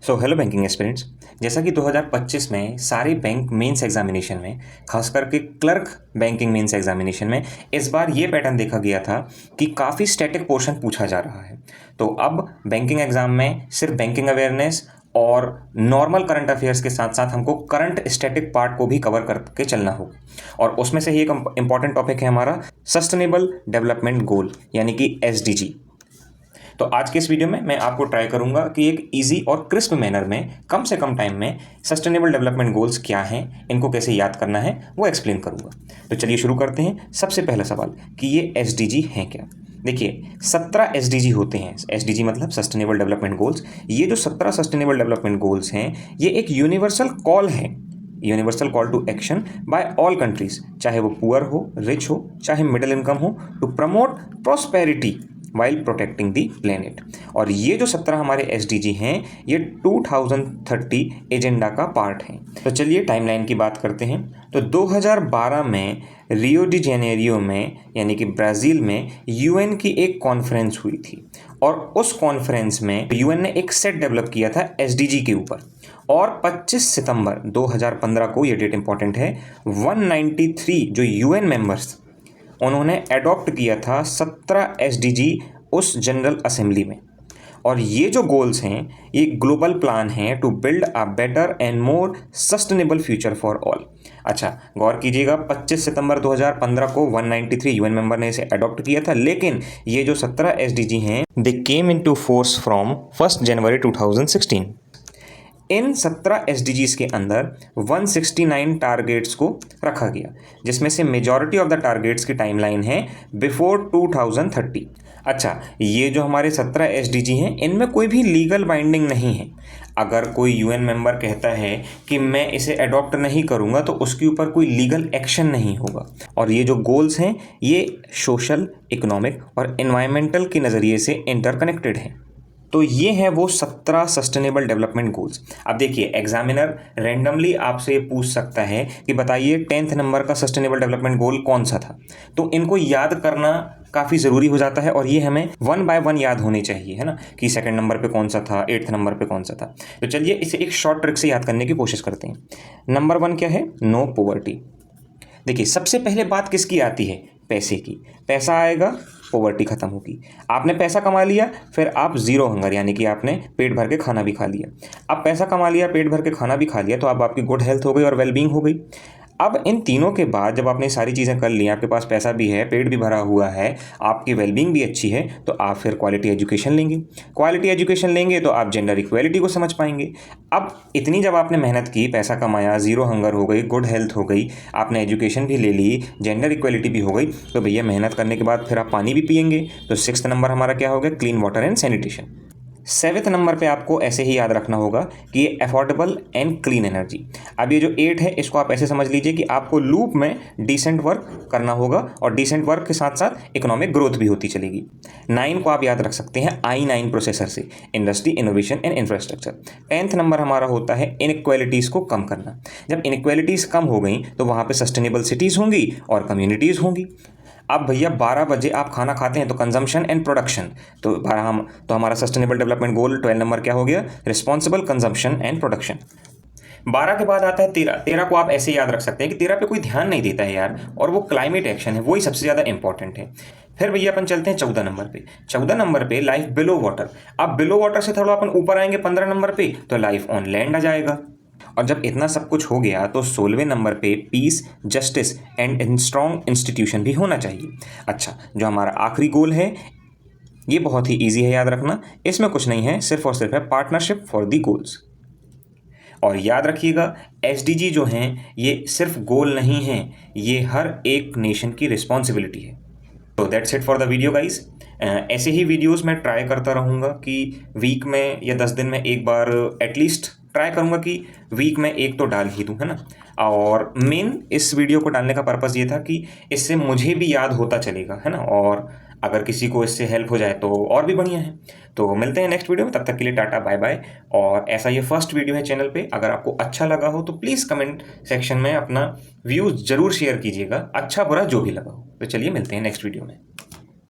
So hello banking aspirants. जैसा कि 2025 में सारे बैंक मेंस एग्जामिनेशन में, खास करके क्लर्क बैंकिंग मेंस एग्जामिनेशन में इस बार ये पैटर्न देखा गया था कि काफ़ी स्टैटिक पोर्शन पूछा जा रहा है। तो अब बैंकिंग एग्जाम में सिर्फ बैंकिंग अवेयरनेस और नॉर्मल करंट अफेयर्स के साथ साथ हमको करंट स्टैटिक पार्ट को भी कवर करके चलना होगा। और उसमें से ही एक इंपॉर्टेंट टॉपिक है हमारा सस्टेनेबल डेवलपमेंट गोल यानी कि SDG। तो आज के इस वीडियो में मैं आपको ट्राई करूंगा कि एक इजी और क्रिस्प मैनर में कम से कम टाइम में सस्टेनेबल डेवलपमेंट गोल्स क्या हैं, इनको कैसे याद करना है, वो एक्सप्लेन करूंगा। तो चलिए शुरू करते हैं। सबसे पहला सवाल कि ये SDG हैं क्या। देखिए 17 SDG होते हैं। SDG मतलब सस्टेनेबल डेवलपमेंट गोल्स। ये जो 17 सस्टेनेबल डेवलपमेंट गोल्स हैं, ये एक यूनिवर्सल कॉल है, universal call to action by all countries, चाहे वो पुअर हो, रिच हो, चाहे मिडिल इनकम हो, to promote prosperity while protecting the planet. और ये जो 17 हमारे SDG हैं, ये 2030 एजेंडा का पार्ट हैं। तो चलिए टाइमलाइन की बात करते हैं। तो 2012 में रियो डी जेनेरियो में यानी कि ब्राज़ील में UN की एक कॉन्फ्रेंस हुई थी और उस कॉन्फ्रेंस में UN ने एक सेट डेवलप किया था SDG के ऊपर। और 25 सितंबर 2015 को, ये डेट इंपॉर्टेंट है, 193 जो UN मेंबर्स उन्होंने एडॉप्ट किया था 17 SDG उस जनरल असेंबली में। और ये जो गोल्स हैं, ये ग्लोबल प्लान है to build a better and more sustainable future for all. अच्छा, गौर कीजिएगा, 25 सितंबर 2015 को 193 UN मेंबर ने इसे अडॉप्ट किया था, लेकिन ये जो 17 SDG हैं, they came into force from 1 जनवरी 2016। इन 17 SDGs के अंदर 169 टारगेट्स को रखा गया, जिसमें से मेजॉरिटी ऑफ द टारगेट्स की टाइमलाइन है बिफोर 2030। अच्छा, ये जो हमारे 17 SDG हैं, इनमें कोई भी लीगल बाइंडिंग नहीं है। अगर कोई UN मेंबर कहता है कि मैं इसे अडॉप्ट नहीं करूँगा, तो उसके ऊपर कोई लीगल एक्शन नहीं होगा। और ये जो गोल्स हैं, ये सोशल, इकोनॉमिक और एनवायरमेंटल के नज़रिए से इंटरकनेक्टेड हैं। तो ये हैं वो 17 सस्टेनेबल डेवलपमेंट गोल्स। अब देखिए, एग्जामिनर रैंडमली आपसे पूछ सकता है कि बताइए 10th नंबर का सस्टेनेबल डेवलपमेंट गोल कौन सा था। तो इनको याद करना काफ़ी ज़रूरी हो जाता है और ये हमें 1 by 1 याद होनी चाहिए, है ना, कि 2nd नंबर पे कौन सा था, 8th नंबर पे कौन सा था। तो चलिए इसे एक शॉर्ट ट्रिक से याद करने की कोशिश करते हैं। नंबर 1 क्या है? No poverty. देखिए, सबसे पहले बात किसकी आती है? पैसे की। पैसा आएगा, पॉवर्टी खत्म होगी। आपने पैसा कमा लिया, फिर आप जीरो हंगर यानी कि आपने पेट भर के खाना भी खा लिया। अब पैसा कमा लिया, पेट भर के खाना भी खा लिया, तो अब आपकी गुड हेल्थ हो गई और वेलबींग हो गई। अब इन तीनों के बाद जब आपने सारी चीज़ें कर ली, आपके पास पैसा भी है, पेट भी भरा हुआ है, आपकी वेलबींग भी अच्छी है, तो आप फिर क्वालिटी एजुकेशन लेंगे। क्वालिटी एजुकेशन लेंगे तो आप जेंडर इक्वेलिटी को समझ पाएंगे। अब इतनी जब आपने मेहनत की, पैसा कमाया, जीरो हंगर हो गई, गुड हेल्थ हो गई, आपने एजुकेशन भी ले ली, जेंडर इक्वेलिटी भी हो गई, तो भैया मेहनत करने के बाद फिर आप पानी भी पियेंगे। तो 6th नंबर हमारा क्या हो गया? Clean water and sanitation. 7th number पे आपको ऐसे ही याद रखना होगा कि ये अफोर्डेबल एंड क्लीन एनर्जी। अब ये जो 8 है, इसको आप ऐसे समझ लीजिए कि आपको लूप में डिसेंट वर्क करना होगा और डिसेंट वर्क के साथ साथ इकोनॉमिक ग्रोथ भी होती चलेगी। 9 को आप याद रख सकते हैं I9 प्रोसेसर से, industry, innovation and infrastructure. 10th number हमारा होता है इनइक्वालिटीज़ को कम करना। जब इनइक्वालिटीज़ कम हो गई तो वहाँ पर सस्टेनेबल सिटीज़ होंगी और कम्युनिटीज़ होंगी। अब भैया 12 बजे आप खाना खाते हैं, तो कंजम्पशन एंड प्रोडक्शन। तो हमारा सस्टेनेबल डेवलपमेंट गोल 12 नंबर क्या हो गया? Responsible consumption and production. 12 के बाद आता है 13। 13 को आप ऐसे याद रख सकते हैं कि 13 पे कोई ध्यान नहीं देता है यार, और वो क्लाइमेट एक्शन है, वही सबसे ज़्यादा इंपॉर्टेंट है। फिर भैया अपन चलते हैं 14 नंबर पे। 14 नंबर पे लाइफ बिलो वाटर। अब बिलो वाटर से थोड़ा अपन ऊपर आएंगे 15 नंबर पे, तो लाइफ ऑन लैंड आ जाएगा। और जब इतना सब कुछ हो गया तो 16वें नंबर पे peace, justice and strong institution भी होना चाहिए। अच्छा, जो हमारा आखिरी गोल है, ये बहुत ही इजी है याद रखना। इसमें कुछ नहीं है, सिर्फ और सिर्फ है पार्टनरशिप फॉर दी गोल्स। और याद रखिएगा, SDG जो हैं, ये सिर्फ गोल नहीं हैं, ये हर एक नेशन की रिस्पॉन्सिबिलिटी है। तो that's it for the video guys. ऐसे ही वीडियोस मैं ट्राई करता रहूँगा कि वीक में या 10 दिन में एक बार एटलीस्ट ट्राई करूँगा कि वीक में एक तो डाल ही दूँ, है ना। और मेन इस वीडियो को डालने का पर्पज़ ये था कि इससे मुझे भी याद होता चलेगा, है ना, और अगर किसी को इससे हेल्प हो जाए तो और भी बढ़िया है। तो मिलते हैं नेक्स्ट वीडियो में, तब तक के लिए टाटा बाय बाय। और ऐसा ये फर्स्ट वीडियो है चैनल पे, अगर आपको अच्छा लगा हो तो प्लीज़ कमेंट सेक्शन में अपना व्यूज़ ज़रूर शेयर कीजिएगा, अच्छा बुरा जो भी लगा हो। तो चलिए मिलते हैं नेक्स्ट वीडियो में।